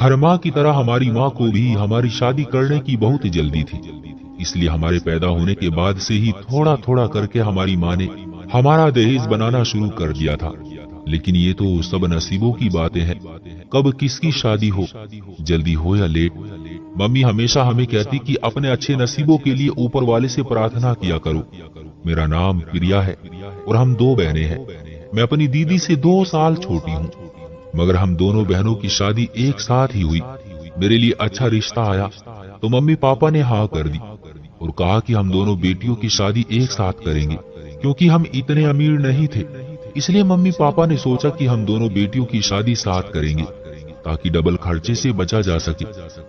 हर माँ की तरह हमारी माँ को भी हमारी शादी करने की बहुत जल्दी थी, इसलिए हमारे पैदा होने के बाद से ही थोड़ा थोड़ा करके हमारी माँ ने हमारा दहेज बनाना शुरू कर दिया था। लेकिन ये तो सब नसीबों की बातें हैं, कब किसकी शादी हो, जल्दी हो या लेट। मम्मी हमेशा हमें कहती कि अपने अच्छे नसीबों के लिए ऊपर वाले से प्रार्थना किया करो। मेरा नाम प्रिया है और हम दो बहनें हैं। मैं अपनी दीदी से 2 साल छोटी हूँ, मगर हम दोनों बहनों की शादी एक साथ ही हुई। मेरे लिए अच्छा रिश्ता आया तो मम्मी पापा ने हाँ कर दी और कहा कि हम दोनों बेटियों की शादी एक साथ करेंगे। क्योंकि हम इतने अमीर नहीं थे, इसलिए मम्मी पापा ने सोचा कि हम दोनों बेटियों की शादी साथ करेंगे ताकि डबल खर्चे से बचा जा सके।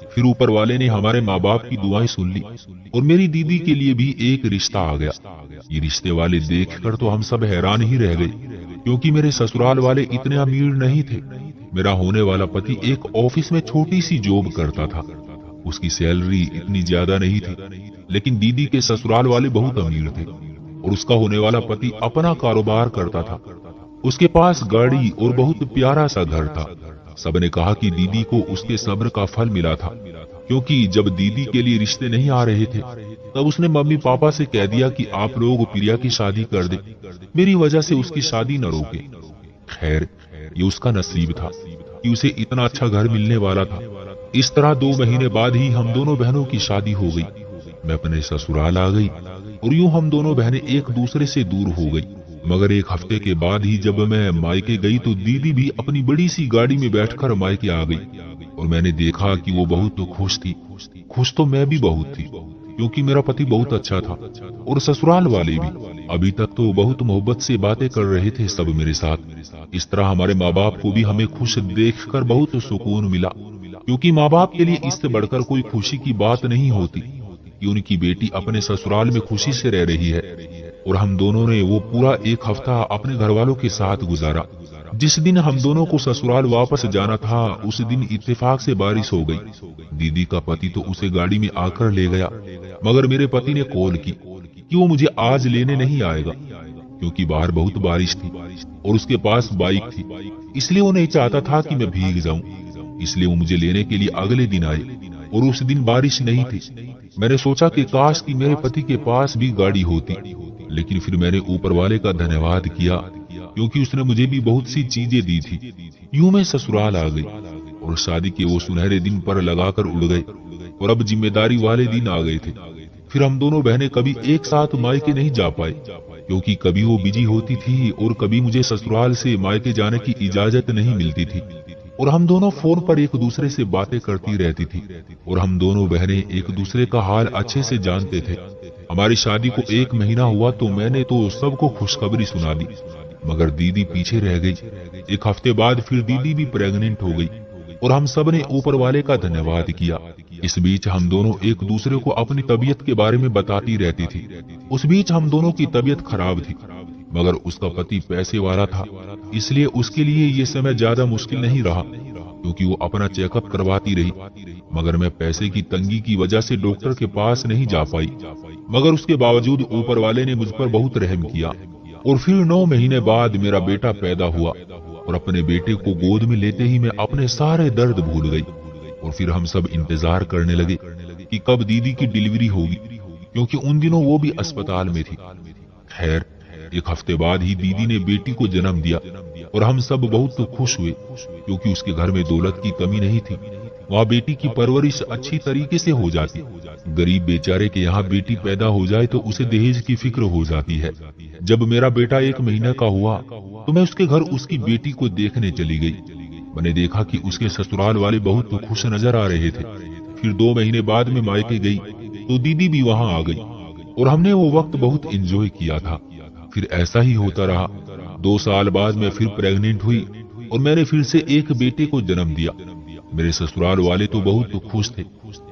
फिर ऊपर वाले ने हमारे माँ बाप की दुआएं सुन ली और मेरी दीदी के लिए भी एक रिश्ता आ गया। ये रिश्ते वाले देखकर तो हम सब हैरान ही रह गए, क्योंकि मेरे ससुराल वाले इतने अमीर नहीं थे। मेरा होने वाला पति एक ऑफिस में छोटी सी जॉब करता था, उसकी सैलरी इतनी ज्यादा नहीं थी। लेकिन दीदी के ससुराल वाले बहुत अमीर थे और उसका होने वाला पति अपना कारोबार करता था। उसके पास गाड़ी और बहुत प्यारा सा घर था। सबने कहा कि दीदी को उसके सब्र का फल मिला था, क्योंकि जब दीदी के लिए रिश्ते नहीं आ रहे थे तब उसने मम्मी पापा से कह दिया कि आप लोग प्रिया की शादी कर दे, मेरी वजह से उसकी शादी न रोके। खैर, ये उसका नसीब था कि उसे इतना अच्छा घर मिलने वाला था। इस तरह 2 महीने बाद ही हम दोनों बहनों की शादी हो गई। मैं अपने ससुराल आ गई और यूं हम दोनों बहनें एक दूसरे से दूर हो गई। मगर 1 हफ्ते के बाद ही जब मैं मायके गई तो दीदी भी अपनी बड़ी सी गाड़ी में बैठकर मायके आ गई और मैंने देखा कि वो बहुत खुश थी। खुश तो मैं भी बहुत थी, क्योंकि मेरा पति बहुत अच्छा था और ससुराल वाले भी। अभी तक तो बहुत मोहब्बत से बातें कर रहे थे सब मेरे साथ। इस तरह हमारे माँ बाप को भी हमें खुश देखकर बहुत सुकून मिला, क्योंकि माँ बाप के लिए इससे बढ़कर कोई खुशी की बात नहीं होती कि उनकी बेटी अपने ससुराल में खुशी से रह रही है। और हम दोनों ने वो पूरा 1 हफ्ता अपने घर वालों के साथ गुजारा। जिस दिन हम दोनों को ससुराल वापस जाना था उस दिन इत्तेफाक से बारिश हो गई। दीदी का पति तो उसे गाड़ी में आकर ले गया, मगर मेरे पति ने कॉल की कि वो मुझे आज लेने नहीं आएगा, क्योंकि बाहर बहुत बारिश थी और उसके पास बाइक थी, इसलिए वो नहीं चाहता था कि मैं भीग जाऊं। इसलिए वो मुझे लेने के लिए अगले दिन आए और उस दिन बारिश नहीं थी। मैंने सोचा कि काश कि मेरे पति के पास भी गाड़ी होती, लेकिन फिर मैंने ऊपर वाले का धन्यवाद किया, क्योंकि उसने मुझे भी बहुत सी चीजें दी थी। यूं मैं ससुराल आ गई और शादी के वो सुनहरे दिन पर लगाकर उड़ गए और अब जिम्मेदारी वाले दिन आ गए थे। फिर हम दोनों बहनें कभी एक साथ मायके नहीं जा पाए, क्योंकि कभी वो बिजी होती थी और कभी मुझे ससुराल से मायके जाने की इजाजत नहीं मिलती थी। और हम दोनों फोन पर एक दूसरे से बातें करती रहती थी और हम दोनों बहनें एक दूसरे का हाल अच्छे से जानते थे। हमारी शादी को 1 महीना हुआ तो मैंने तो सबको खुशखबरी सुना दी, मगर दीदी पीछे रह गई। 1 हफ्ते बाद फिर दीदी भी प्रेग्नेंट हो गई और हम सब ने ऊपर वाले का धन्यवाद किया। इस बीच हम दोनों एक दूसरे को अपनी तबीयत के बारे में बताती रहती थी। उस बीच हम दोनों की तबीयत खराब थी, मगर उसका पति पैसे वाला था, इसलिए उसके लिए ये समय ज्यादा मुश्किल नहीं रहा, क्योंकि वो अपना चेकअप करवाती रही। मगर मैं पैसे की तंगी की वजह से डॉक्टर के पास नहीं जा पाई, मगर उसके बावजूद ऊपर वाले ने मुझ पर बहुत रहम किया। और फिर 9 महीने बाद मेरा बेटा पैदा हुआ और अपने बेटे को गोद में लेते ही मैं अपने सारे दर्द भूल गई। और फिर हम सब इंतजार करने लगे कि कब दीदी की डिलीवरी होगी, क्योंकि उन दिनों वो भी अस्पताल में थी। खैर, 1 हफ्ते बाद ही दीदी ने बेटी को जन्म दिया और हम सब बहुत खुश हुए, क्योंकि उसके घर में दौलत की कमी नहीं थी। वहाँ बेटी की परवरिश अच्छी तरीके से हो जाती। गरीब बेचारे के यहाँ बेटी पैदा हो जाए तो उसे दहेज की फिक्र हो जाती है। जब मेरा बेटा 1 महीने का हुआ तो मैं उसके घर उसकी बेटी को देखने चली गई। मैंने देखा कि उसके ससुराल वाले बहुत खुश नजर आ रहे थे। फिर 2 महीने बाद में मायके गई तो दीदी भी वहाँ आ गई और हमने वो वक्त बहुत एंजॉय किया था। फिर ऐसा ही होता रहा। 2 साल बाद मैं फिर प्रेग्नेंट हुई और मैंने फिर से एक बेटे को जन्म दिया। मेरे ससुराल वाले तो बहुत खुश थे।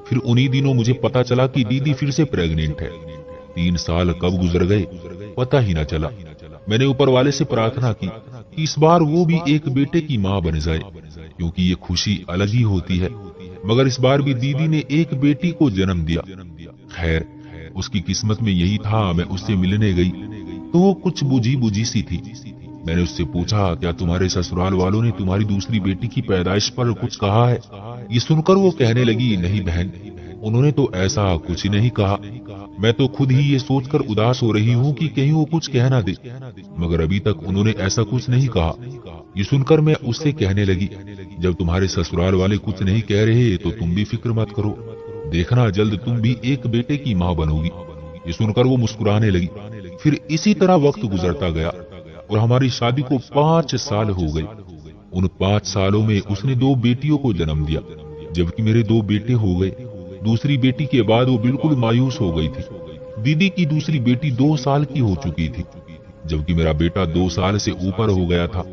फिर उन्हीं दिनों मुझे पता चला कि दीदी फिर से प्रेग्नेंट है। 3 साल कब गुजर गए पता ही न चला। मैंने ऊपर वाले से प्रार्थना की कि इस बार वो भी एक बेटे की माँ बन जाए, क्योंकि ये खुशी अलग ही होती है। मगर इस बार भी दीदी ने एक बेटी को जन्म दिया। खैर, उसकी किस्मत में यही था। मैं उससे मिलने गई तो वो कुछ बुझी बुझी सी थी। मैंने उससे पूछा, क्या तुम्हारे ससुराल वालों ने तुम्हारी दूसरी बेटी की पैदाइश पर कुछ कहा है? ये सुनकर वो कहने लगी, नहीं बहन, उन्होंने तो ऐसा कुछ नहीं कहा। मैं तो खुद ही ये सोचकर उदास हो रही हूँ कि कहीं वो कुछ कह ना दे, मगर अभी तक उन्होंने ऐसा कुछ नहीं कहा। ये सुनकर मैं उससे कहने लगी, जब तुम्हारे ससुराल वाले कुछ नहीं कह रहे तो तुम भी फिक्र मत करो, देखना जल्द तुम भी एक बेटे की माँ बनोगी। ये सुनकर वो मुस्कुराने लगी। फिर इसी तरह वक्त गुजरता गया और हमारी शादी को 5 साल हो गए। उन 5 सालों में उसने 2 बेटियों को जन्म दिया, जबकि मेरे 2 बेटे हो गए। दूसरी बेटी के बाद वो बिल्कुल मायूस हो गई थी। दीदी की दूसरी बेटी 2 साल की हो चुकी थी, जबकि मेरा बेटा 2 साल से ऊपर हो गया था।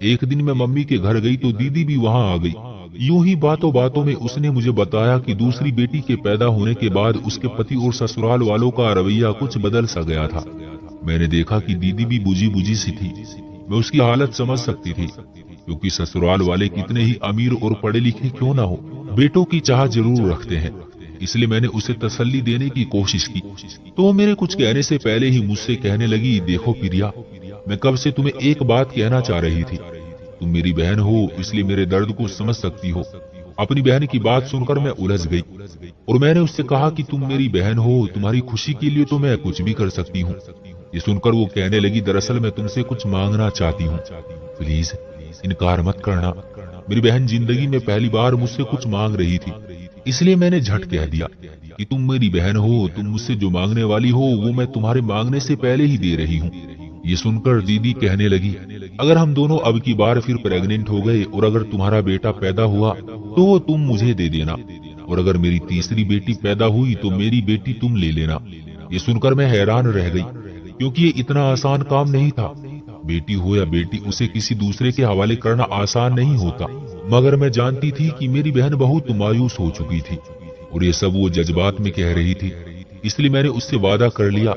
एक दिन मैं मम्मी के घर गई तो दीदी भी वहां आ गई। यूं ही बातों बातों में उसने मुझे बताया कि दूसरी बेटी के पैदा होने के बाद उसके पति और ससुराल वालों का रवैया कुछ बदल सा गया था। मैंने देखा कि दीदी भी बुझी बुझी सी थी। मैं उसकी हालत समझ सकती थी, क्योंकि ससुराल वाले कितने ही अमीर और पढ़े लिखे क्यों ना हो, बेटों की चाह जरूर रखते हैं। इसलिए मैंने उसे तसल्ली देने की कोशिश की, तो मेरे कुछ कहने से पहले ही मुझसे कहने लगी, देखो प्रिया, मैं कब से तुम्हें एक बात कहना चाह रही थी। तुम मेरी बहन हो, इसलिए मेरे दर्द को समझ सकती हो। अपनी बहन की बात सुनकर मैं उलझ गई और मैंने उससे कहा कि तुम मेरी बहन हो, तुम्हारी खुशी के लिए तो मैं कुछ भी कर सकती हूँ। ये सुनकर वो कहने लगी, दरअसल मैं तुमसे कुछ मांगना चाहती हूँ, प्लीज इनकार मत करना। मेरी बहन जिंदगी में पहली बार मुझसे कुछ मांग रही थी, इसलिए मैंने झट कह दिया कि तुम मेरी बहन हो, तुम मुझसे जो मांगने वाली हो वो मैं तुम्हारे मांगने से पहले ही दे रही हूँ। ये सुनकर दीदी कहने लगी, अगर हम दोनों अब की बार फिर प्रेग्नेंट हो गए और अगर तुम्हारा बेटा पैदा हुआ तो वो तुम मुझे दे देना, और अगर मेरी तीसरी बेटी पैदा हुई तो मेरी बेटी तुम ले लेना। ये सुनकर मैं हैरान रह गई, क्योंकि ये इतना आसान काम नहीं था। बेटी हो या बेटी, उसे किसी दूसरे के हवाले करना आसान नहीं होता। मगर मैं जानती थी कि मेरी बहन बहुत मायूस हो चुकी थी और ये सब वो जज्बात में कह रही थी, इसलिए मैंने उससे वादा कर लिया।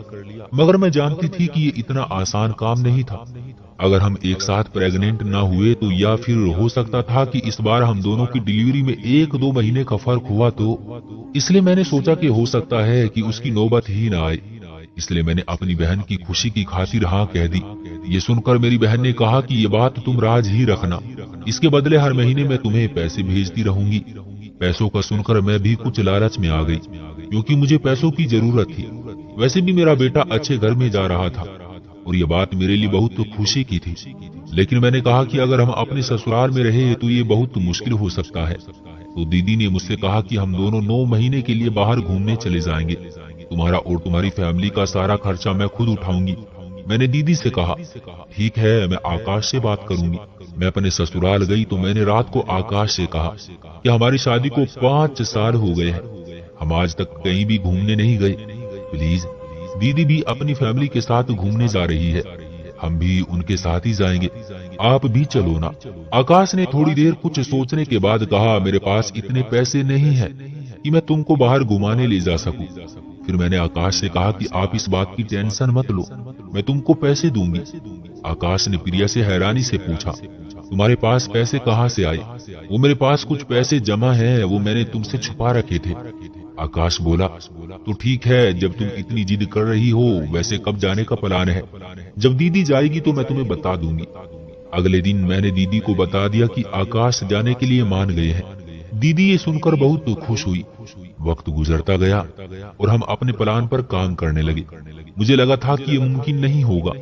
मगर मैं जानती थी कि ये इतना आसान काम नहीं था। अगर हम एक साथ प्रेग्नेंट ना हुए तो, या फिर हो सकता था कि इस बार हम दोनों की डिलीवरी में 1-2 महीने का फर्क हुआ तो, इसलिए मैंने सोचा कि हो सकता है कि उसकी नौबत ही ना आए। इसलिए मैंने अपनी बहन की खुशी की खातिर हाँ कह दी। ये सुनकर मेरी बहन ने कहा कि ये बात तुम राज ही रखना, इसके बदले हर महीने मैं तुम्हें पैसे भेजती रहूंगी। पैसों का सुनकर मैं भी कुछ लालच में आ गई, क्योंकि मुझे पैसों की जरूरत थी। वैसे भी मेरा बेटा अच्छे घर में जा रहा था और ये बात मेरे लिए बहुत खुशी की थी। लेकिन मैंने कहा कि अगर हम अपने ससुराल में रहे तो ये बहुत मुश्किल हो सकता है। तो दीदी ने मुझसे कहा कि हम दोनों 9 महीने के लिए बाहर घूमने चले जाएंगे, तुम्हारा और तुम्हारी फैमिली का सारा खर्चा मैं खुद उठाऊंगी। मैंने दीदी से कहा, ठीक है, मैं आकाश से बात करूंगी। मैं अपने ससुराल गई तो मैंने रात को आकाश से कहा कि हमारी शादी को 5 साल हो गए हैं, हम आज तक कहीं भी घूमने नहीं गए। प्लीज, दीदी भी अपनी फैमिली के साथ घूमने जा रही है, हम भी उनके साथ ही जाएंगे, आप भी चलो ना। आकाश ने थोड़ी देर कुछ सोचने के बाद कहा, मेरे पास इतने पैसे नहीं है कि मैं तुमको बाहर घुमाने ले जा सकूं। फिर मैंने आकाश से कहा कि आप इस बात की टेंशन मत लो, मैं तुमको पैसे दूंगी। आकाश ने प्रिया से हैरानी से पूछा, तुम्हारे पास पैसे कहाँ से आए? वो मेरे पास कुछ पैसे जमा हैं, वो मैंने तुमसे छुपा रखे थे। आकाश बोला, तो ठीक है, जब तुम इतनी जिद कर रही हो, वैसे कब जाने का प्लान है? जब दीदी जाएगी तो मैं तुम्हें बता दूंगी। अगले दिन मैंने दीदी को बता दिया कि आकाश जाने के लिए मान गए हैं। दीदी ये सुनकर बहुत खुश हुई। वक्त गुजरता गया और हम अपने प्लान पर काम करने लगे। मुझे लगा था कि ये मुमकिन नहीं होगा,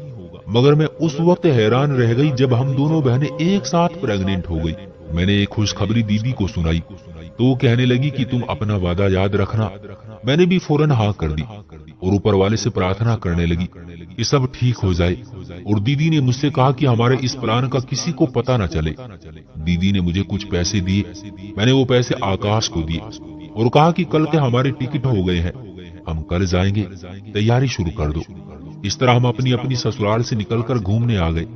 मगर मैं उस वक्त हैरान रह गई जब हम दोनों बहनें एक साथ प्रेग्नेंट हो गई। मैंने एक खुशखबरी दीदी को सुनाई तो वो कहने लगी कि तुम अपना वादा याद रखना। मैंने भी फौरन हाँ कर दी और ऊपर वाले से प्रार्थना करने लगी कि सब ठीक हो जाए। और दीदी ने मुझसे कहा कि हमारे इस प्लान का किसी को पता न चले। दीदी ने मुझे कुछ पैसे दिए, मैंने वो पैसे आकाश को दिए और कहा कि कल के हमारे टिकट हो गए हैं, हम कल जाएंगे, तैयारी शुरू कर दो। इस तरह हम अपनी अपनी ससुराल से निकलकर घूमने आ गए।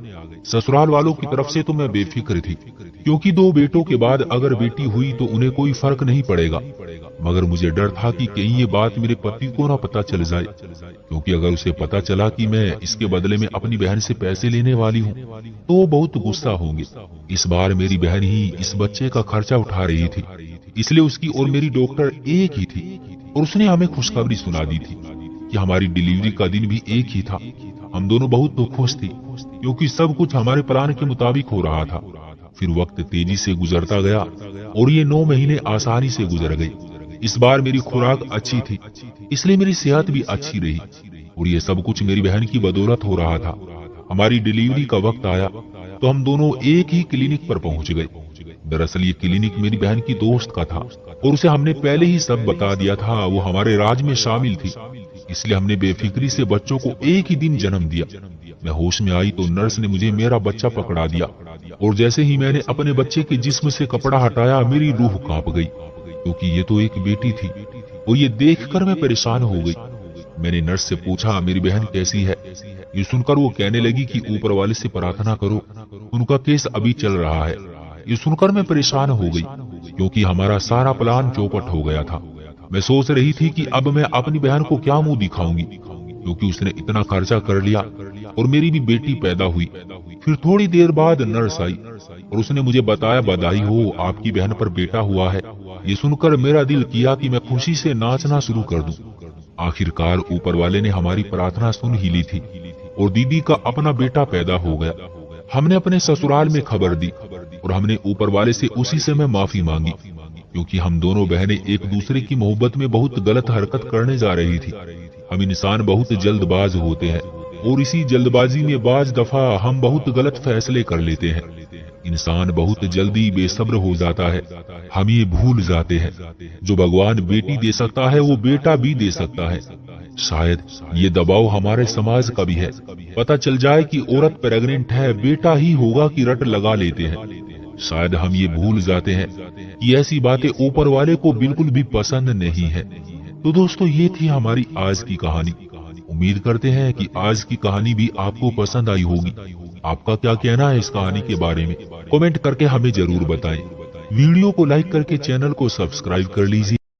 ससुराल वालों की तरफ से तो मैं बेफिक्र थी, क्योंकि 2 बेटों के बाद अगर बेटी हुई तो उन्हें कोई फर्क नहीं पड़ेगा। मगर मुझे डर था कि कहीं ये बात मेरे पति को ना पता चल जाए, क्योंकि अगर उसे पता चला कि मैं इसके बदले में अपनी बहन से पैसे लेने वाली हूँ तो वो बहुत गुस्सा होंगे। इस बार मेरी बहन ही इस बच्चे का खर्चा उठा रही थी, इसलिए उसकी और मेरी डॉक्टर एक ही थी और उसने हमें खुशखबरी सुना दी थी कि हमारी डिलीवरी का दिन भी एक ही था। हम दोनों बहुत खुश थे, क्योंकि सब कुछ हमारे प्लान के मुताबिक हो रहा था। फिर वक्त तेजी से गुजरता गया और ये 9 महीने आसानी से गुजर गए। इस बार मेरी खुराक अच्छी थी, इसलिए मेरी सेहत भी अच्छी रही और ये सब कुछ मेरी बहन की बदौलत हो रहा था। हमारी डिलीवरी का वक्त आया तो हम दोनों एक ही क्लिनिक पर पहुंच गए। दरअसल ये क्लिनिक मेरी बहन की दोस्त का था और उसे हमने पहले ही सब बता दिया था। वो हमारे राज में शामिल थी, इसलिए हमने बेफिक्री से बच्चों को एक ही दिन जन्म दिया। मैं होश में आई तो नर्स ने मुझे मेरा बच्चा पकड़ा दिया और जैसे ही मैंने अपने बच्चे के जिस्म से कपड़ा हटाया मेरी रूह कांप गई, क्योंकि ये तो एक बेटी थी और ये देखकर मैं परेशान हो गई। मैंने नर्स से पूछा मेरी बहन कैसी है। ये सुनकर वो कहने लगी कि ऊपर वाले से प्रार्थना करो, उनका केस अभी चल रहा है। ये सुनकर मैं परेशान हो गई, क्योंकि हमारा सारा प्लान चौपट हो गया था। मैं सोच रही थी कि अब मैं अपनी बहन को क्या मुंह दिखाऊंगी, क्योंकि उसने इतना खर्चा कर लिया और मेरी भी बेटी पैदा हुई। फिर थोड़ी देर बाद नर्स आई और उसने मुझे बताया बधाई हो, आपकी बहन पर बेटा हुआ है। ये सुनकर मेरा दिल किया कि मैं खुशी से नाचना शुरू कर दूं। आखिरकार ऊपर वाले ने हमारी प्रार्थना सुन ही ली थी और दीदी का अपना बेटा पैदा हो गया। हमने अपने ससुराल में खबर दी और हमने ऊपर वाले से उसी समय माफी मांगी, क्योंकि हम दोनों बहनें एक दूसरे की मोहब्बत में बहुत गलत हरकत करने जा रही थी। हम इंसान बहुत जल्दबाज होते हैं और इसी जल्दबाजी में बाज दफा हम बहुत गलत फैसले कर लेते हैं। इंसान बहुत जल्दी बेसब्र हो जाता है। हम ये भूल जाते हैं जो भगवान बेटी दे सकता है वो बेटा भी दे सकता है। शायद ये दबाव हमारे समाज का भी है। पता चल जाए कि औरत प्रेग्नेंट है, बेटा ही होगा कि रट लगा लेते हैं। शायद हम ये भूल जाते हैं कि ऐसी बातें ऊपर वाले को बिल्कुल भी पसंद नहीं है। तो दोस्तों, ये थी हमारी आज की कहानी। उम्मीद करते हैं कि आज की कहानी भी आपको पसंद आई होगी। आपका क्या कहना है इस कहानी के बारे में? कमेंट करके हमें जरूर बताएं। वीडियो को लाइक करके चैनल को सब्सक्राइब कर लीजिए।